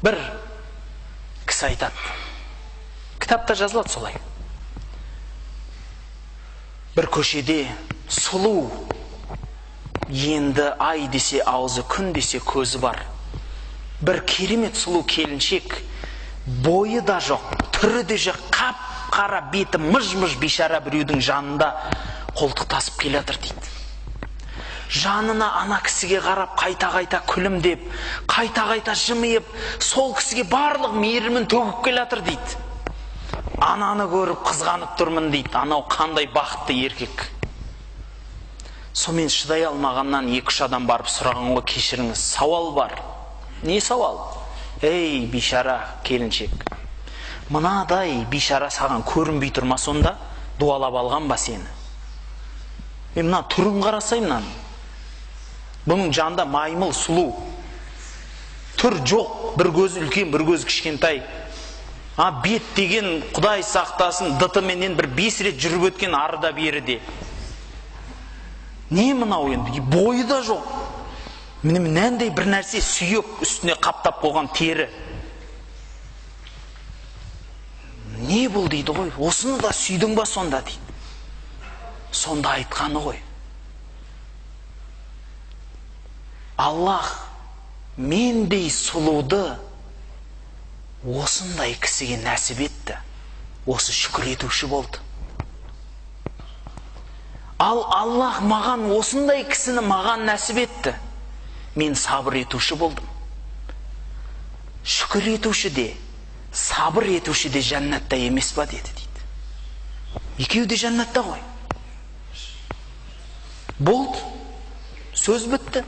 бір кісі айтады, кітапта жазылады солай. Бір көшеде сұлу, енді ай десе аузы, күн десе көзі бар. Бір керемет сұлу келіншек, бойы да жоқ, түрі де жоқ, қап-қара беті мыж-мыж бейшара біреудің жанында қолтық тасып келатыр дейді. Жанына ана кісіге қарап, қайта-қайта күлімдеп, қайта-қайта жымиып, сол кісіге барлық мейірімін төгіп келатыр дейді. Ананы көріп қызғанып тұрмын дейді. Анау қандай бақытты еркек. Сонымен шыдай алмағаннан 2-3 адам барып сұраған ғой, кешіріңіз, сауал бар. Не сауал? Ей, бейшара келіншек, мынадай бейшара саған көрінбей тұрма, сонда дуалап алған ба сені? Мен мына түрін қарасай, мынаны. Бұның жанында маймыл сұлу. Түр жоқ, бір көз үлкен, бір көз кішкентай. Бет деген Құдай сақтасын, дытыменен бір 5 рет жүріп өткен арыда беріде. Не мынау енді? Бойы да жоқ. Нәндей бір нәрсе сүйек үстіне қаптап қойған тері. Не бұл дейді ғой? Осыны да сүйдің ба сонда дейді. Сонда айтқаны ғой. Аллах мендей сұлуды осындай кісіге нәсіп етті. Осы шүкір етуші болды. Ал Аллах маған осындай кісіні маған нәсіп етті. Мен сабыр етуші болдым. Шүкір етуші де, сабыр етуші де жәннатта емес па деді дейді. Екеуі де жәннатта ғой. Болды. Сөз бітті.